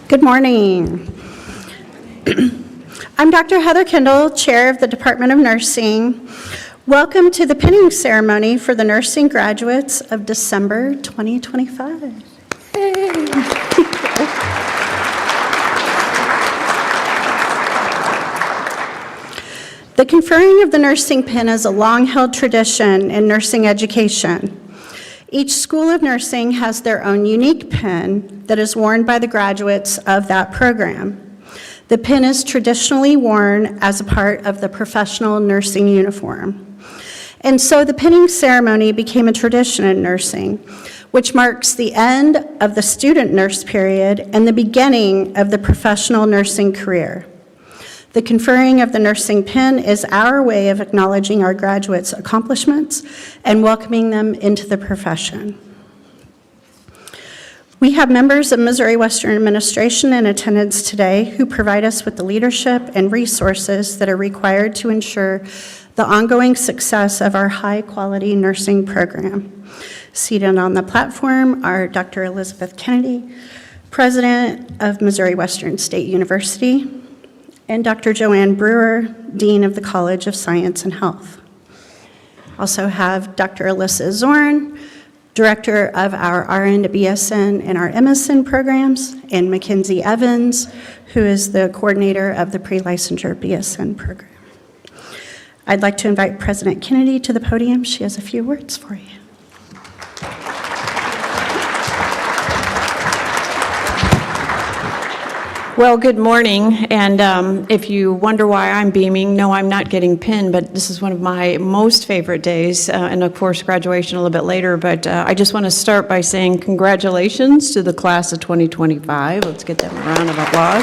Good morning. I'm Dr. Heather Kendall, Chair of the Department of Nursing. Welcome to the pinning ceremony for the nursing graduates of December 2025. Hey. The conferring of the nursing pin is a long-held tradition in nursing education. Each school of nursing has their own unique pin that is worn by the graduates of that program. The pin is traditionally worn as a part of the professional nursing uniform. And so the pinning ceremony became a tradition in nursing, which marks the end of the student nurse period and the beginning of the professional nursing career. The conferring of the nursing pin is our way of acknowledging our graduates' accomplishments and welcoming them into the profession. We have members of Missouri Western Administration in attendance today who provide us with the leadership and resources that are required to ensure the ongoing success of our high-quality nursing program. Seated on the platform are Dr. Elizabeth Kennedy, President of Missouri Western State University, and Dr. Joanne Brewer, Dean of the College of Science and Health. Also have Dr. Alyssa Zorn, Director of our RN to BSN and our MSN programs, and Mackenzie Evans, who is the coordinator of the pre-licensure BSN program. I'd like to invite President Kennedy to the podium. She has a few words for you. Well, good morning, and if you wonder why I'm beaming, no, I'm not getting pinned, but this is one of my most favorite days, and of course graduation a little bit later, but I just want to start by saying congratulations to the class of 2025. Let's get them a round of applause.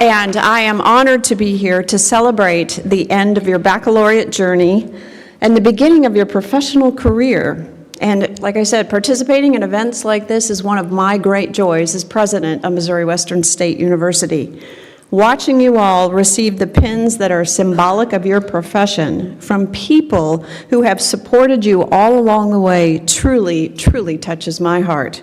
And I am honored to be here to celebrate the end of your baccalaureate journey and the beginning of your professional career. And like I said, participating in events like this is one of my great joys as president of Missouri Western State University. Watching you all receive the pins that are symbolic of your profession from people who have supported you all along the way truly, truly touches my heart.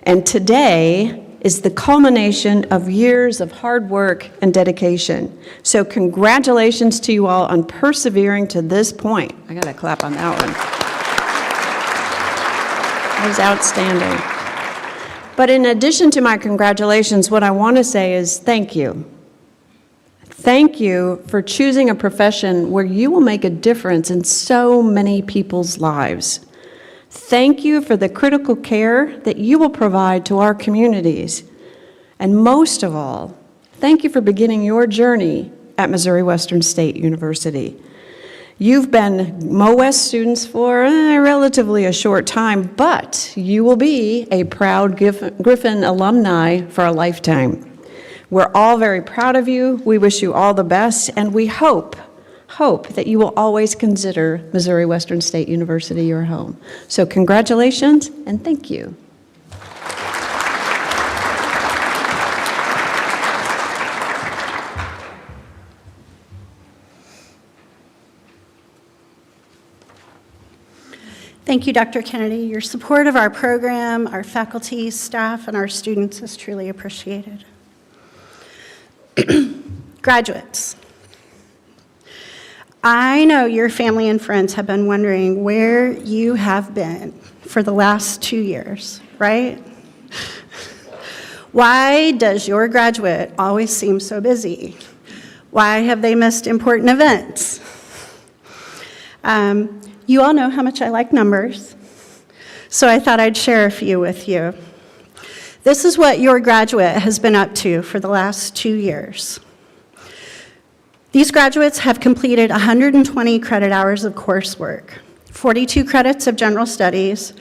And today is the culmination of years of hard work and dedication. So congratulations to you all on persevering to this point. I gotta clap on that one. That was outstanding. But in addition to my congratulations, what I want to say is thank you. Thank you for choosing a profession where you will make a difference in so many people's lives. Thank you for the critical care that you will provide to our communities. And most of all, thank you for beginning your journey at Missouri Western State University. You've been MWS students for relatively a short time, but you will be a proud Griffin alumni for a lifetime. We're all very proud of you. We wish you all the best, and we hope that you will always consider Missouri Western State University your home. So congratulations, and thank you. Thank you, Dr. Kennedy. Your support of our program, our faculty, staff, and our students is truly appreciated. Graduates, I know your family and friends have been wondering where you have been for the last 2 years, right? Why does your graduate always seem so busy? Why have they missed important events? You all know how much I like numbers, so I thought I'd share a few with you. This is what your graduate has been up to for the last 2 years. These graduates have completed 120 credit hours of coursework, 42 credits of general studies,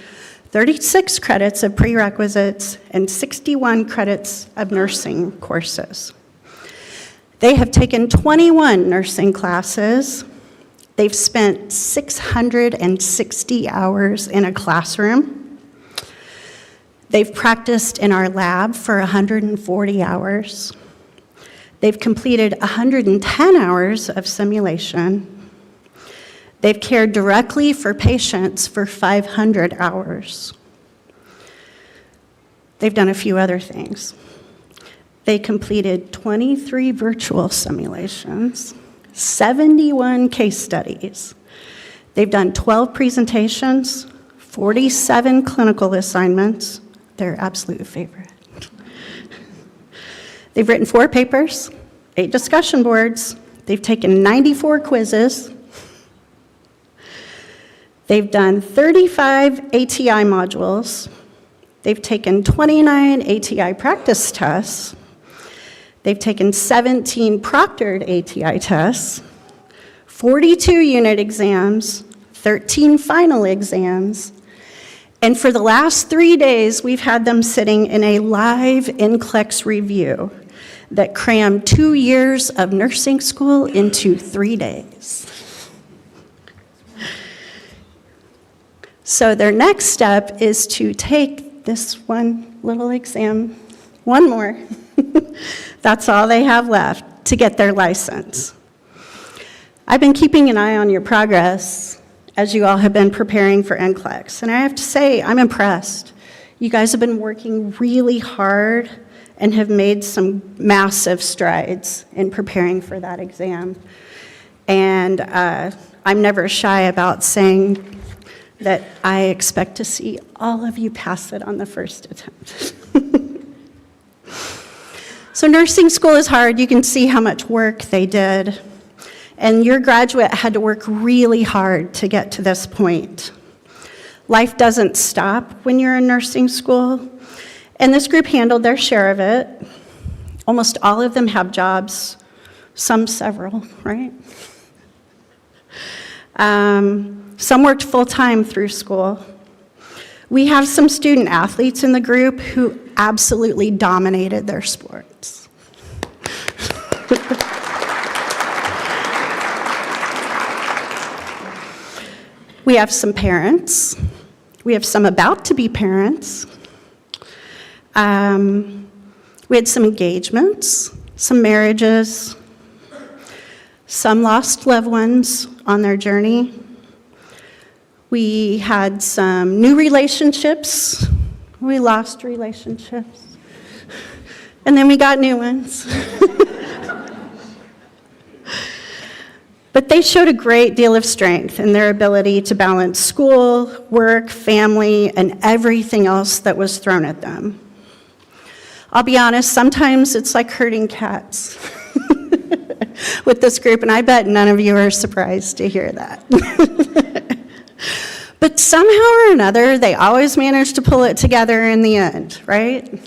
36 credits of prerequisites, and 61 credits of nursing courses. They have taken 21 nursing classes. They've spent 660 hours in a classroom. They've practiced in our lab for 140 hours. They've completed 110 hours of simulation. They've cared directly for patients for 500 hours. They've done a few other things. They completed 23 virtual simulations, 71 case studies. They've done 12 presentations, 47 clinical assignments, their absolute favorite. They've written 4 papers, 8 discussion boards. They've taken 94 quizzes. They've done 35 ATI modules. They've taken 29 ATI practice tests. They've taken 17 proctored ATI tests, 42 unit exams, 13 final exams, and for the last 3 days, we've had them sitting in a live NCLEX review that crammed 2 years of nursing school into 3 days. So their next step is to take this one little exam, one more. That's all they have left to get their license. I've been keeping an eye on your progress as you all have been preparing for NCLEX, and I have to say, I'm impressed. You guys have been working really hard and have made some massive strides in preparing for that exam. And I'm never shy about saying that I expect to see all of you pass it on the first attempt. So nursing school is hard. You can see how much work they did. And your graduate had to work really hard to get to this point. Life doesn't stop when you're in nursing school. And this group handled their share of it. Almost all of them have jobs, some several, right? Some worked full-time through school. We have some student athletes in the group who absolutely dominated their sports. We have some parents. We have some about to be parents. We had some engagements, some marriages. Some lost loved ones on their journey. We had some new relationships. We lost relationships. And then we got new ones. But they showed a great deal of strength in their ability to balance school, work, family, and everything else that was thrown at them. I'll be honest, sometimes it's like herding cats with this group, and I bet none of you are surprised to hear that. But somehow or another, they always manage to pull it together in the end, right?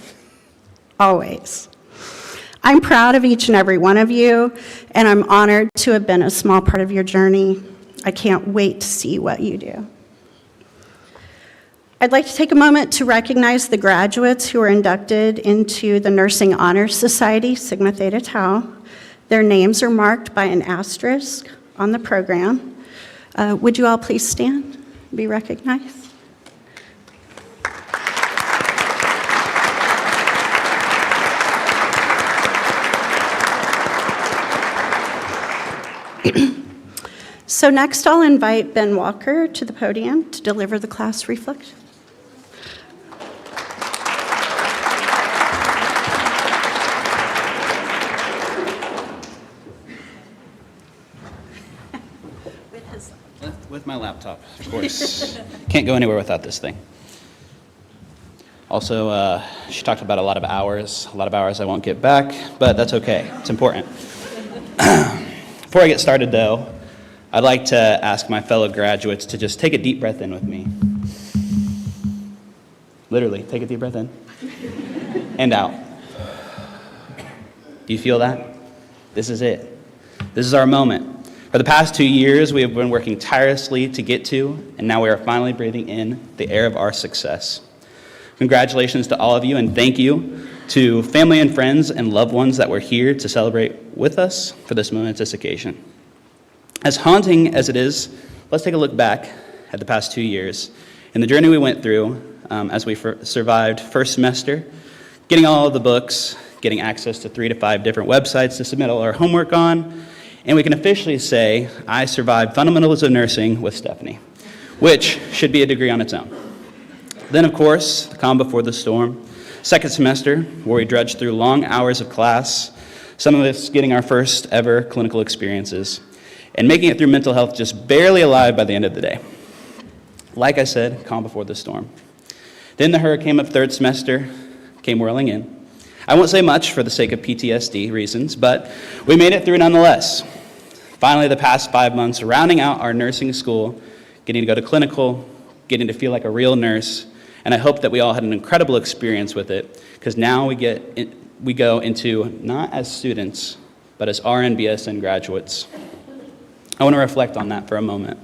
Always. I'm proud of each and every one of you, and I'm honored to have been a small part of your journey. I can't wait to see what you do. I'd like to take a moment to recognize the graduates who are inducted into the Nursing Honor Society, Sigma Theta Tau. Their names are marked by an asterisk on the program. Would you all please stand and be recognized? So next I'll invite Ben Walker to the podium to deliver the class reflection. With my laptop, of course. Can't go anywhere without this thing. Also, she talked about a lot of hours I won't get back, but that's okay. It's important. Before I get started, though, I'd like to ask my fellow graduates to just take a deep breath in with me. Literally, take a deep breath in and out. Do you feel that? This is it. This is our moment. For the past 2 years, we have been working tirelessly to get to, and now we are finally breathing in the air of our success. Congratulations to all of you, and thank you to family and friends and loved ones that were here to celebrate with us for this momentous occasion. As haunting as it is, let's take a look back at the past 2 years and the journey we went through as we survived first semester, getting all of the books, getting access to 3 to 5 different websites to submit all our homework on, and we can officially say, I survived Fundamentals of Nursing with Stephanie, which should be a degree on its own. Then, of course, the calm before the storm. Second semester, where we drudged through long hours of class, some of us getting our first ever clinical experiences, and making it through mental health just barely alive by the end of the day. Like I said, calm before the storm. Then the hurricane of third semester came whirling in. I won't say much for the sake of PTSD reasons, but we made it through nonetheless. Finally, the past 5 months, rounding out our nursing school, getting to go to clinical, getting to feel like a real nurse, and I hope that we all had an incredible experience with it, because now we go into not as students, but as RN, BSN graduates. I want to reflect on that for a moment.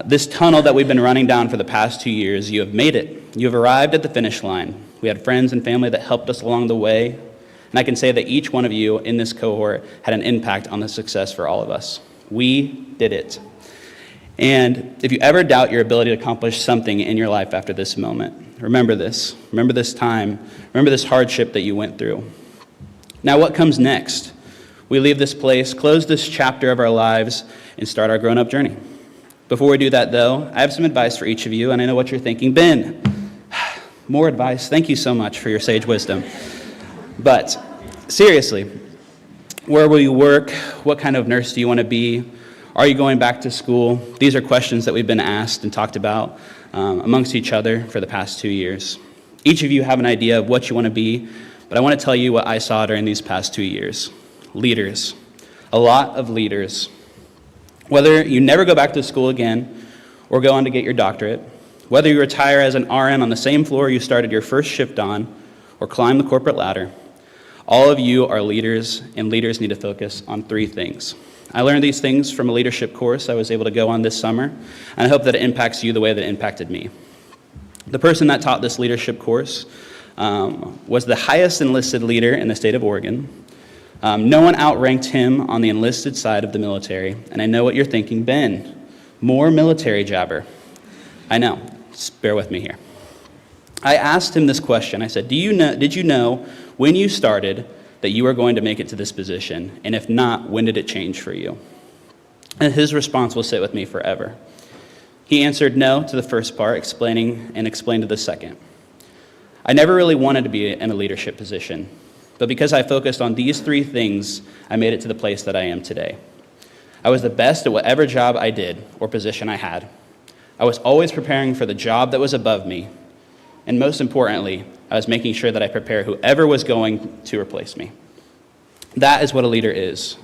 This tunnel that we've been running down for the past 2 years, you have made it. You have arrived at the finish line. We had friends and family that helped us along the way, and I can say that each one of you in this cohort had an impact on the success for all of us. We did it. And if you ever doubt your ability to accomplish something in your life after this moment, remember this. Remember this time. Remember this hardship that you went through. Now, what comes next? We leave this place, close this chapter of our lives, and start our grown-up journey. Before we do that, though, I have some advice for each of you, and I know what you're thinking. Ben, more advice. Thank you so much for your sage wisdom. But seriously, where will you work? What kind of nurse do you want to be? Are you going back to school? These are questions that we've been asked and talked about amongst each other for the past 2 years. Each of you have an idea of what you want to be, but I want to tell you what I saw during these past 2 years. Leaders. A lot of leaders. Whether you never go back to school again or go on to get your doctorate, whether you retire as an RN on the same floor you started your first shift on or climb the corporate ladder, all of you are leaders, and leaders need to focus on 3 things. I learned these things from a leadership course I was able to go on this summer, and I hope that it impacts you the way that it impacted me. The person that taught this leadership course was the highest enlisted leader in the state of Oregon. No one outranked him on the enlisted side of the military, and I know what you're thinking, Ben, more military jabber. I know, just bear with me here. I asked him this question. I said, did you know when you started that you were going to make it to this position? And if not, when did it change for you? And his response will sit with me forever. He answered no to the first part, explaining to the second. I never really wanted to be in a leadership position, but because I focused on these 3 things, I made it to the place that I am today. I was the best at whatever job I did or position I had. I was always preparing for the job that was above me, and most importantly, I was making sure that I prepare whoever was going to replace me. That is what a leader is.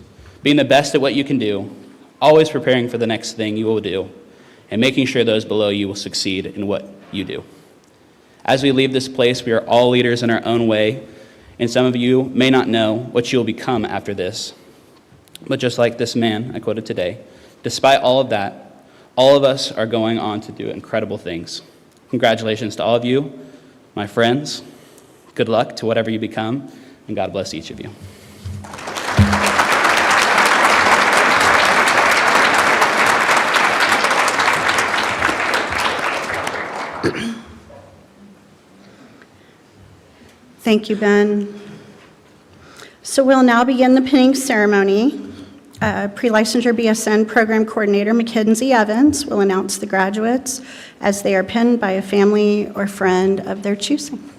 Being the best at what you can do, always preparing for the next thing you will do, and making sure those below you will succeed in what you do. As we leave this place, we are all leaders in our own way, and some of you may not know what you will become after this. But just like this man I quoted today, despite all of that, all of us are going on to do incredible things. Congratulations to all of you, my friends. Good luck to whatever you become, and God bless each of you. Thank you, Ben. So we'll now begin the pinning ceremony. Pre-licensure BSN Program Coordinator Mackenzie Evans will announce the graduates as they are pinned by a family or friend of their choosing.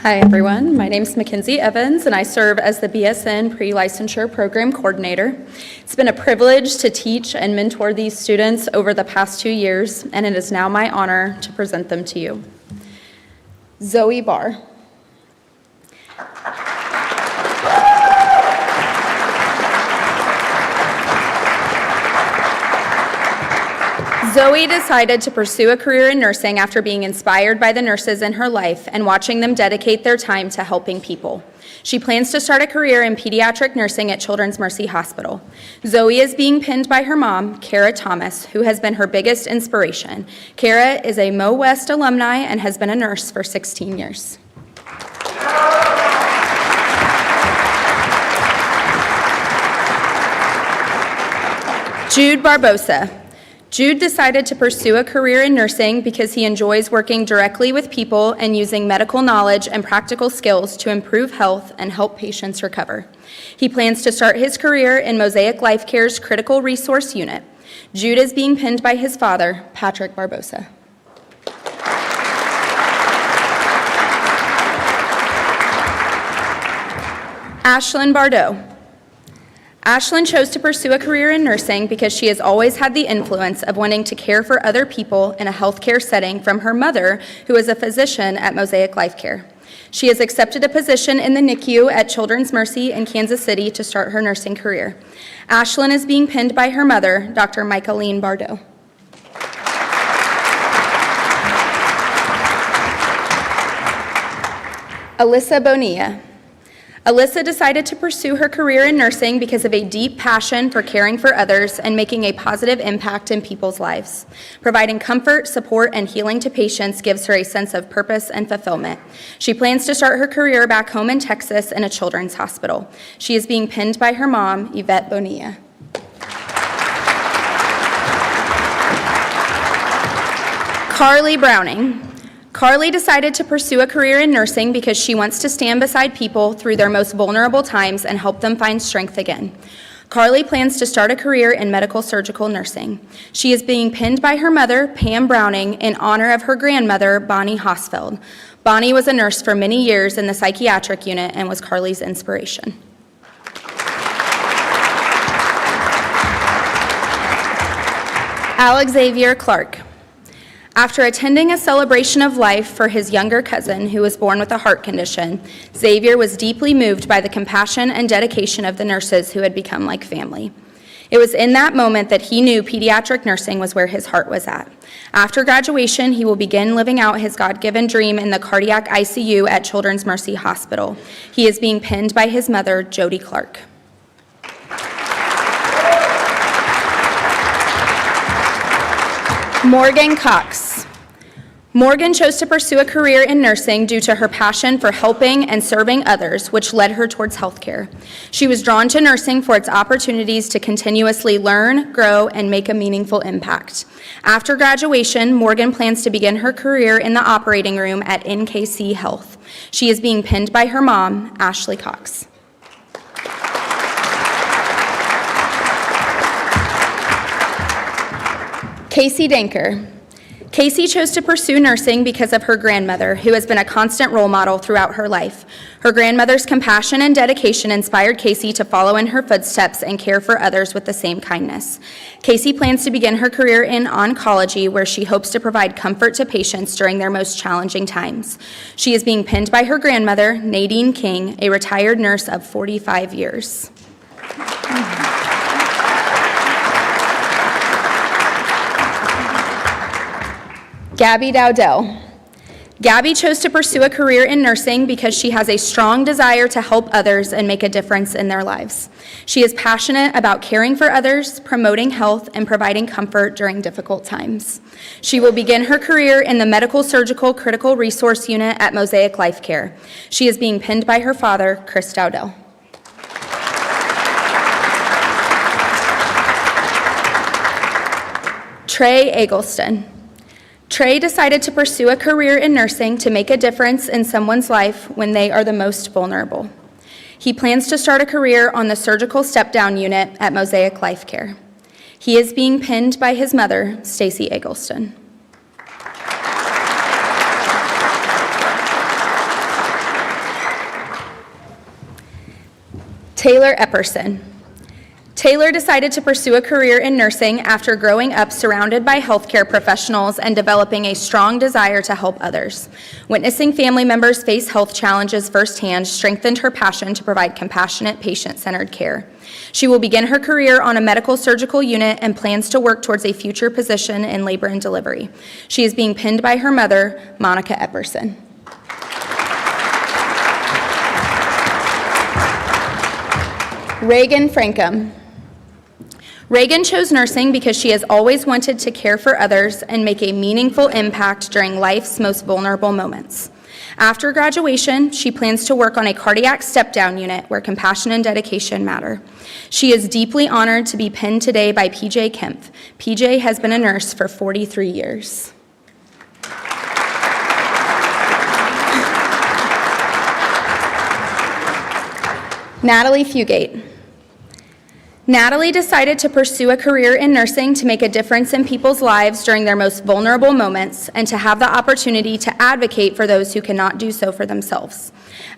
Hi, everyone. My name is Mackenzie Evans, and I serve as the BSN Pre-Licensure Program Coordinator. It's been a privilege to teach and mentor these students over the past 2 years, and it is now my honor to present them to you. Zoe Barr. Zoe decided to pursue a career in nursing after being inspired by the nurses in her life and watching them dedicate their time to helping people. She plans to start a career in pediatric nursing at Children's Mercy Hospital. Zoe is being pinned by her mom, Kara Thomas, who has been her biggest inspiration. Kara is a Mo West alumni and has been a nurse for 16 years. Jude Barbosa. Jude decided to pursue a career in nursing because he enjoys working directly with people and using medical knowledge and practical skills to improve health and help patients recover. He plans to start his career in Mosaic Life Care's Critical Resource Unit. Jude is being pinned by his father, Patrick Barbosa. Ashlyn Bardot. Ashlyn chose to pursue a career in nursing because she has always had the influence of wanting to care for other people in a healthcare setting from her mother, who is a physician at Mosaic Life Care. She has accepted a position in the NICU at Children's Mercy in Kansas City to start her nursing career. Ashlyn is being pinned by her mother, Dr. Michaeline Bardot. Alyssa Bonilla. Alyssa decided to pursue her career in nursing because of a deep passion for caring for others and making a positive impact in people's lives. Providing comfort, support, and healing to patients gives her a sense of purpose and fulfillment. She plans to start her career back home in Texas in a children's hospital. She is being pinned by her mom, Yvette Bonilla. Carly Browning. Carly decided to pursue a career in nursing because she wants to stand beside people through their most vulnerable times and help them find strength again. Carly plans to start a career in medical surgical nursing. She is being pinned by her mother, Pam Browning, in honor of her grandmother, Bonnie Hosfeld. Bonnie was a nurse for many years in the psychiatric unit and was Carly's inspiration. Alex Xavier Clark. After attending a celebration of life for his younger cousin who was born with a heart condition, Xavier was deeply moved by the compassion and dedication of the nurses who had become like family. It was in that moment that he knew pediatric nursing was where his heart was at. After graduation, he will begin living out his God-given dream in the cardiac ICU at Children's Mercy Hospital. He is being pinned by his mother, Jody Clark. Morgan Cox. Morgan chose to pursue a career in nursing due to her passion for helping and serving others, which led her towards healthcare. She was drawn to nursing for its opportunities to continuously learn, grow, and make a meaningful impact. After graduation, Morgan plans to begin her career in the operating room at NKC Health. She is being pinned by her mom, Ashley Cox. Casey Danker. Casey chose to pursue nursing because of her grandmother, who has been a constant role model throughout her life. Her grandmother's compassion and dedication inspired Casey to follow in her footsteps and care for others with the same kindness. Casey plans to begin her career in oncology, where she hopes to provide comfort to patients during their most challenging times. She is being pinned by her grandmother, Nadine King, a retired nurse of 45 years. Gabby Dowdell. Gabby chose to pursue a career in nursing because she has a strong desire to help others and make a difference in their lives. She is passionate about caring for others, promoting health, and providing comfort during difficult times. She will begin her career in the Medical Surgical Critical Resource Unit at Mosaic Life Care. She is being pinned by her father, Chris Dowdell. Trey Eggleston. Trey decided to pursue a career in nursing to make a difference in someone's life when they are the most vulnerable. He plans to start a career on the surgical step-down unit at Mosaic Life Care. He is being pinned by his mother, Stacy Eggleston. Taylor Epperson. Taylor decided to pursue a career in nursing after growing up surrounded by healthcare professionals and developing a strong desire to help others. Witnessing family members face health challenges firsthand strengthened her passion to provide compassionate, patient-centered care. She will begin her career on a medical surgical unit and plans to work towards a future position in labor and delivery. She is being pinned by her mother, Monica Epperson. Reagan Frankham. Reagan chose nursing because she has always wanted to care for others and make a meaningful impact during life's most vulnerable moments. After graduation, she plans to work on a cardiac step-down unit where compassion and dedication matter. She is deeply honored to be pinned today by PJ Kemp. PJ has been a nurse for 43 years. Natalie Fugate. Natalie decided to pursue a career in nursing to make a difference in people's lives during their most vulnerable moments and to have the opportunity to advocate for those who cannot do so for themselves.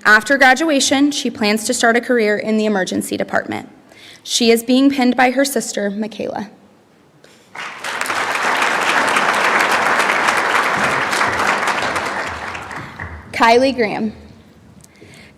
After graduation, she plans to start a career in the emergency department. She is being pinned by her sister, Michaela. Kylie Graham.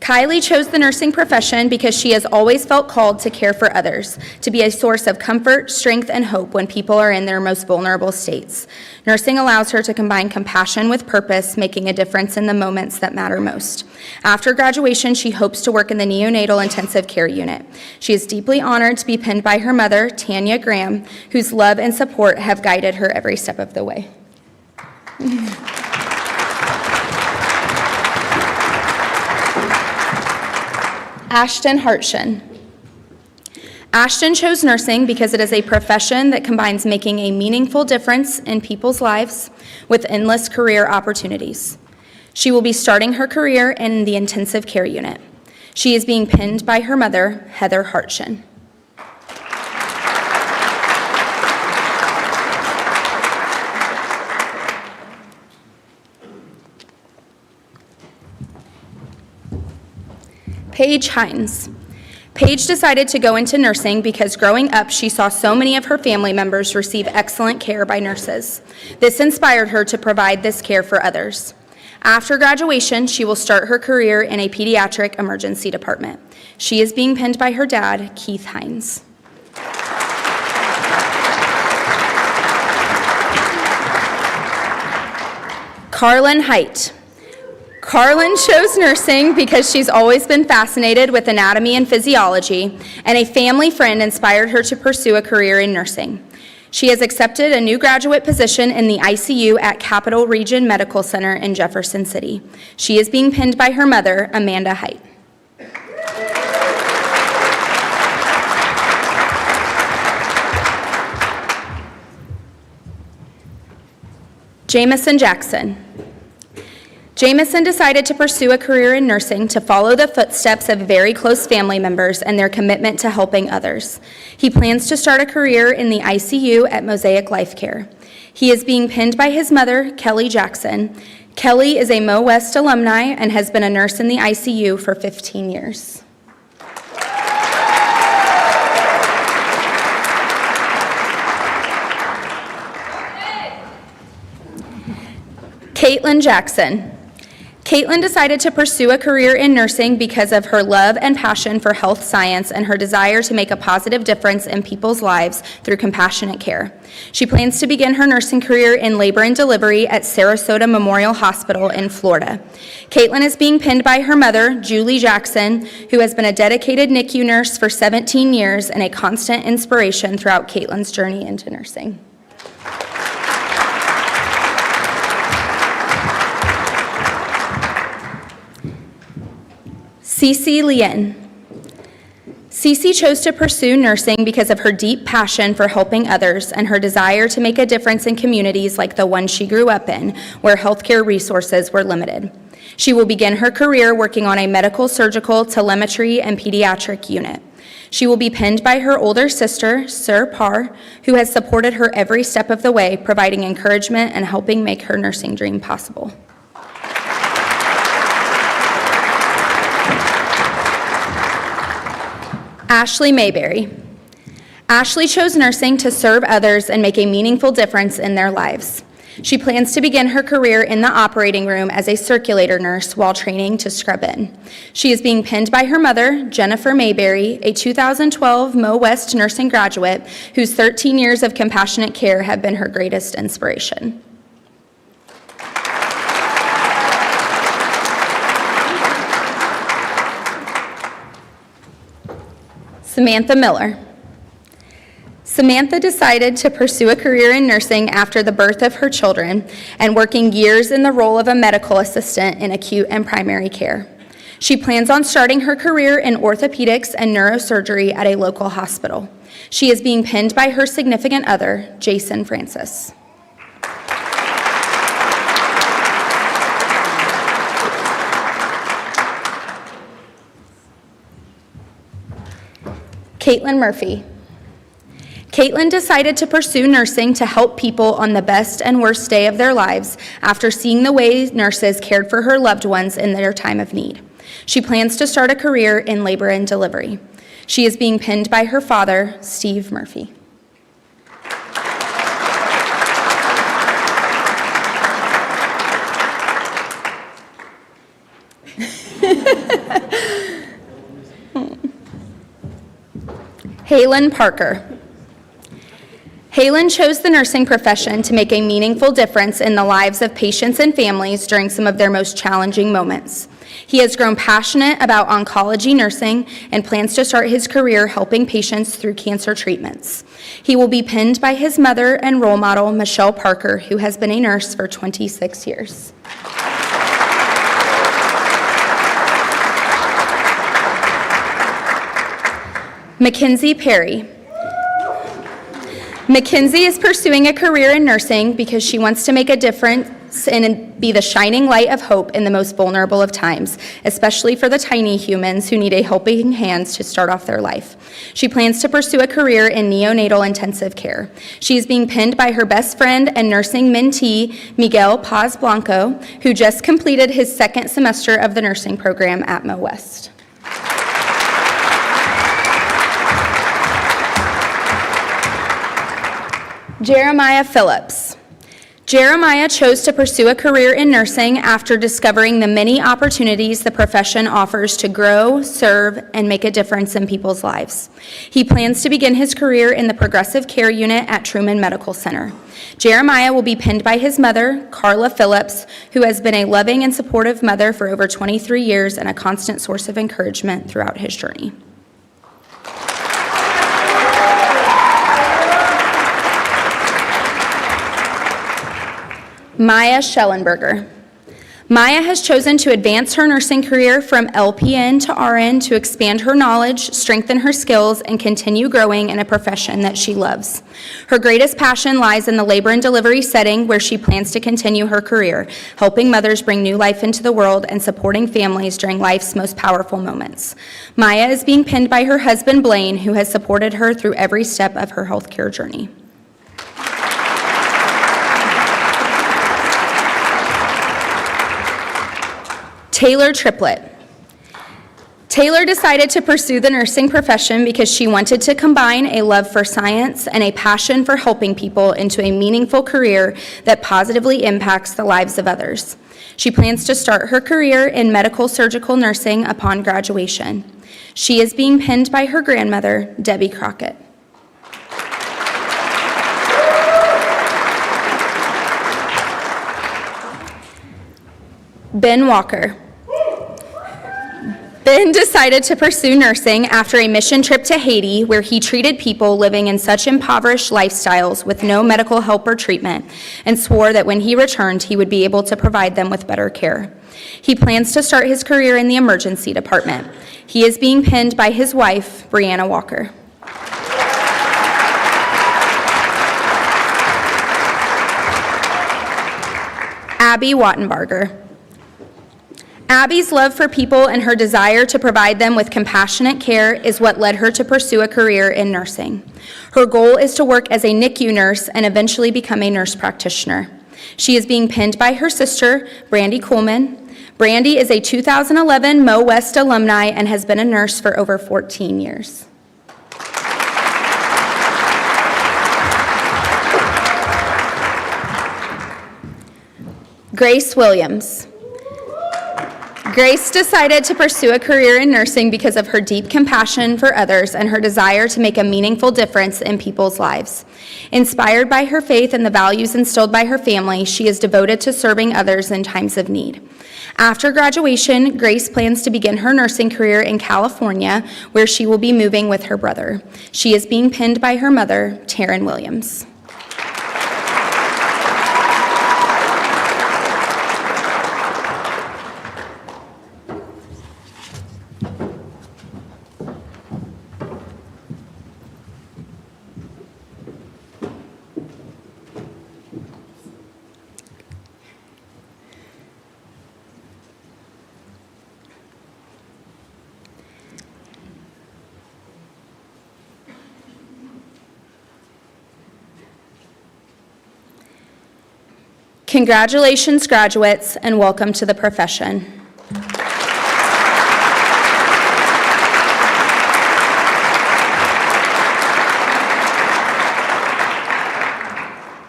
Kylie chose the nursing profession because she has always felt called to care for others, to be a source of comfort, strength, and hope when people are in their most vulnerable states. Nursing allows her to combine compassion with purpose, making a difference in the moments that matter most. After graduation, she hopes to work in the neonatal intensive care unit. She is deeply honored to be pinned by her mother, Tanya Graham, whose love and support have guided her every step of the way. Ashton Hartshin. Ashton chose nursing because it is a profession that combines making a meaningful difference in people's lives with endless career opportunities. She will be starting her career in the intensive care unit. She is being pinned by her mother, Heather Hartshin. Paige Hines. Paige decided to go into nursing because growing up, she saw so many of her family members receive excellent care by nurses. This inspired her to provide this care for others. After graduation, she will start her career in a pediatric emergency department. She is being pinned by her dad, Keith Hines. Carlin Height. Carlin chose nursing because she's always been fascinated with anatomy and physiology, and a family friend inspired her to pursue a career in nursing. She has accepted a new graduate position in the ICU at Capital Region Medical Center in Jefferson City. She is being pinned by her mother, Amanda Height. Jamison Jackson. Jamison decided to pursue a career in nursing to follow the footsteps of very close family members and their commitment to helping others. He plans to start a career in the ICU at Mosaic Life Care. He is being pinned by his mother, Kelly Jackson. Kelly is a Mo West alumni and has been a nurse in the ICU for 15 years. Caitlin Jackson. Caitlin decided to pursue a career in nursing because of her love and passion for health science and her desire to make a positive difference in people's lives through compassionate care. She plans to begin her nursing career in labor and delivery at Sarasota Memorial Hospital in Florida. Caitlin is being pinned by her mother, Julie Jackson, who has been a dedicated NICU nurse for 17 years and a constant inspiration throughout Caitlin's journey into nursing. Cece Lien. Cece chose to pursue nursing because of her deep passion for helping others and her desire to make a difference in communities like the one she grew up in, where healthcare resources were limited. She will begin her career working on a medical, surgical, telemetry, and pediatric unit. She will be pinned by her older sister, Sir Parr, who has supported her every step of the way, providing encouragement and helping make her nursing dream possible. Ashley Mayberry. Ashley chose nursing to serve others and make a meaningful difference in their lives. She plans to begin her career in the operating room as a circulator nurse while training to scrub in. She is being pinned by her mother, Jennifer Mayberry, a 2012 Mo West nursing graduate whose 13 years of compassionate care have been her greatest inspiration. Samantha Miller. Samantha decided to pursue a career in nursing after the birth of her children and working years in the role of a medical assistant in acute and primary care. She plans on starting her career in orthopedics and neurosurgery at a local hospital. She is being pinned by her significant other, Jason Francis. Caitlin Murphy. Caitlin decided to pursue nursing to help people on the best and worst day of their lives after seeing the way nurses cared for her loved ones in their time of need. She plans to start a career in labor and delivery. She is being pinned by her father, Steve Murphy. Halen Parker. Halen chose the nursing profession to make a meaningful difference in the lives of patients and families during some of their most challenging moments. He has grown passionate about oncology nursing and plans to start his career helping patients through cancer treatments. He will be pinned by his mother and role model, Michelle Parker, who has been a nurse for 26 years. Mackenzie Perry. Mackenzie is pursuing a career in nursing because she wants to make a difference and be the shining light of hope in the most vulnerable of times, especially for the tiny humans who need a helping hand to start off their life. She plans to pursue a career in neonatal intensive care. She is being pinned by her best friend and nursing mentee, Miguel Paz Blanco, who just completed his second semester of the nursing program at Mo West. Jeremiah Phillips. Jeremiah chose to pursue a career in nursing after discovering the many opportunities the profession offers to grow, serve, and make a difference in people's lives. He plans to begin his career in the progressive care unit at Truman Medical Center. Jeremiah will be pinned by his mother, Carla Phillips, who has been a loving and supportive mother for over 23 years and a constant source of encouragement throughout his journey. Maya Schellenberger. Maya has chosen to advance her nursing career from LPN to RN to expand her knowledge, strengthen her skills, and continue growing in a profession that she loves. Her greatest passion lies in the labor and delivery setting, where she plans to continue her career, helping mothers bring new life into the world and supporting families during life's most powerful moments. Maya is being pinned by her husband, Blaine, who has supported her through every step of her healthcare journey. Taylor Triplett. Taylor decided to pursue the nursing profession because she wanted to combine a love for science and a passion for helping people into a meaningful career that positively impacts the lives of others. She plans to start her career in medical surgical nursing upon graduation. She is being pinned by her grandmother, Debbie Crockett. Ben Walker. Ben decided to pursue nursing after a mission trip to Haiti, where he treated people living in such impoverished lifestyles with no medical help or treatment, and swore that when he returned, he would be able to provide them with better care. He plans to start his career in the emergency department. He is being pinned by his wife, Brianna Walker. Abby Wattenbarger. Abby's love for people and her desire to provide them with compassionate care is what led her to pursue a career in nursing. Her goal is to work as a NICU nurse and eventually become a nurse practitioner. She is being pinned by her sister, Brandy Coleman. Brandy is a 2011 Mo West alumni and has been a nurse for over 14 years. Grace Williams. Grace decided to pursue a career in nursing because of her deep compassion for others and her desire to make a meaningful difference in people's lives. Inspired by her faith and the values instilled by her family, she is devoted to serving others in times of need. After graduation, Grace plans to begin her nursing career in California, where she will be moving with her brother. She is being pinned by her mother, Taryn Williams. Congratulations, graduates, and welcome to the profession.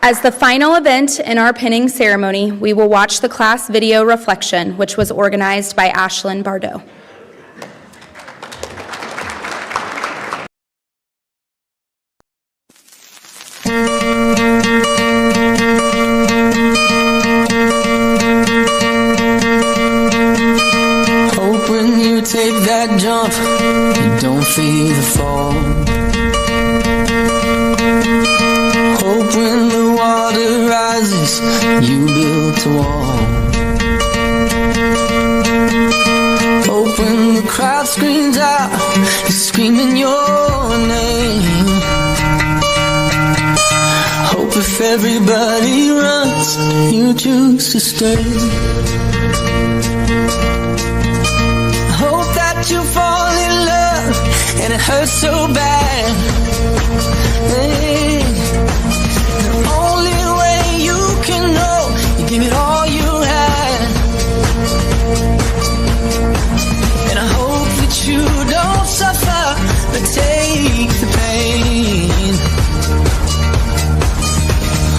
As the final event in our pinning ceremony, we will watch the class video reflection, which was organized by Ashlyn Bardot. Take that jump, you don't feel the fall. Hope when the water rises, you build a wall. Hope when the crowd screams out, you're screaming your name. Hope if everybody runs, you choose to stay. You fall in love and it hurts so bad. Hey, the only way you can know, you give it all you had. And I hope that you don't suffer, but take the pain.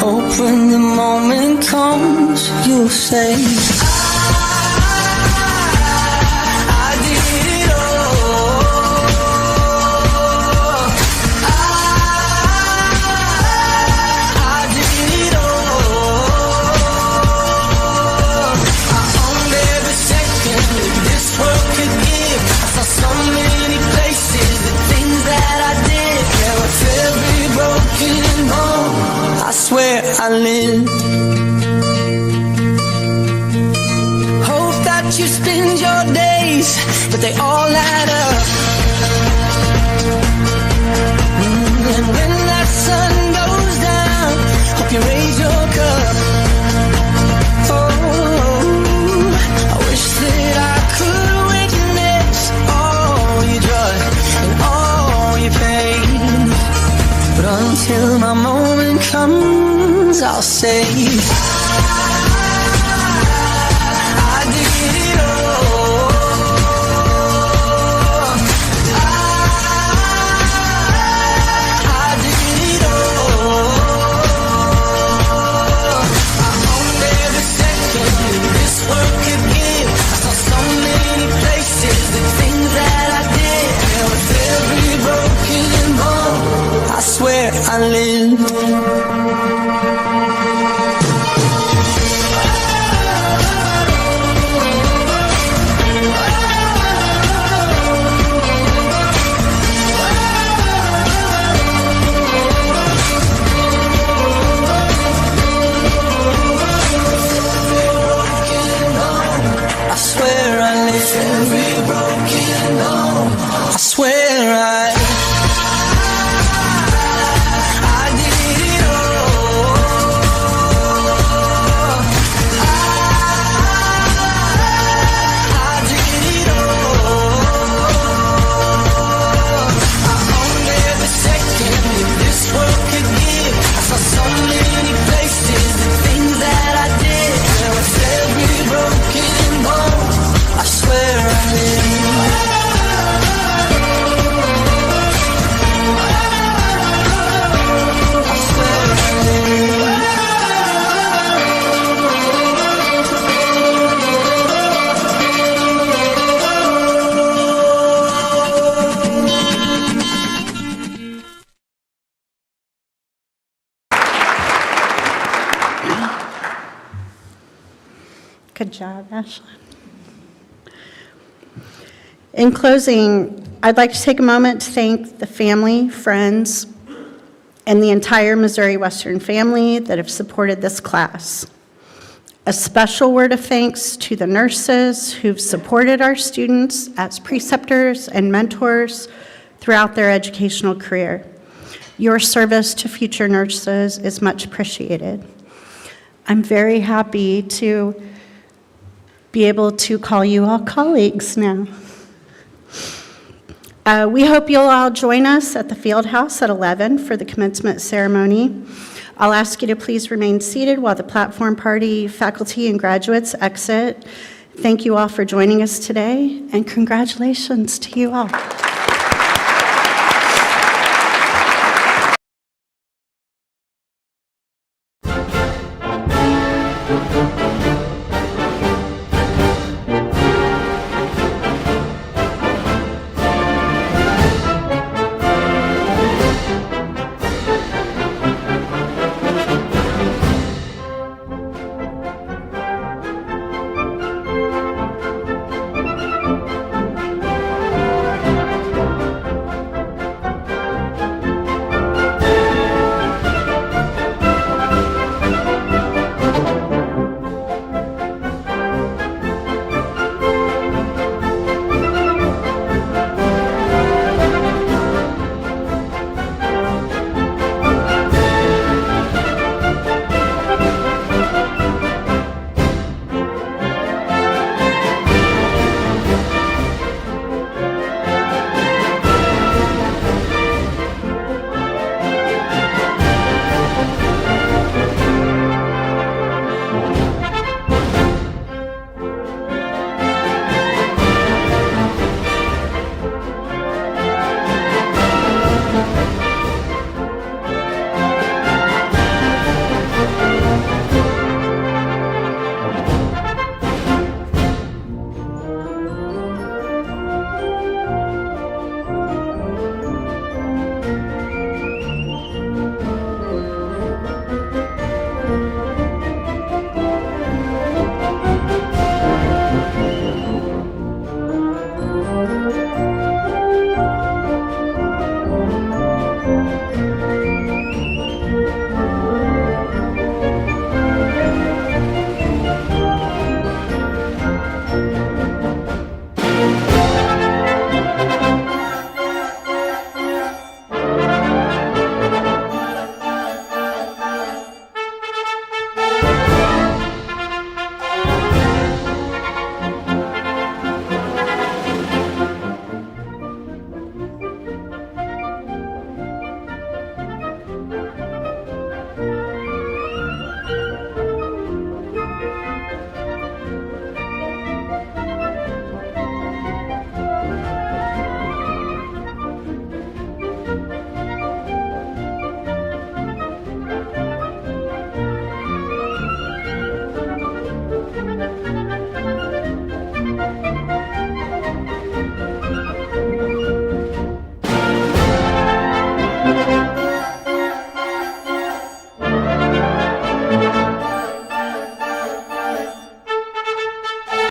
Hope when the moment comes, you'll say, I swear I lived. your days, but they all add up. And when that sun goes down, hope you raise your cup. Oh, I wish that I could witness all your joy and all your pain. But until my moment comes, I'll say I did it all. I did it all. I owned every second this world could give. I saw so many places, the things that I did. And with every broken bone, I swear I lived. I swear I lived. Every broken bone, I swear I did it all. I did it all. I owned every second this world could give. I saw so many places, the things that I did. And with every broken bone, I swear I lived. I swear I lived. Good job, Ashlyn. In closing, I'd like to take a moment to thank the family, friends, and the entire Missouri Western family that have supported this class. A special word of thanks to the nurses who've supported our students as preceptors and mentors throughout their educational career. Your service to future nurses is much appreciated. I'm very happy to be able to call you all colleagues now. We hope you'll all join us at the field house at 11 for the commencement ceremony. I'll ask you to please remain seated while the platform party, faculty, and graduates exit. Thank you all for joining us today, and congratulations to you all.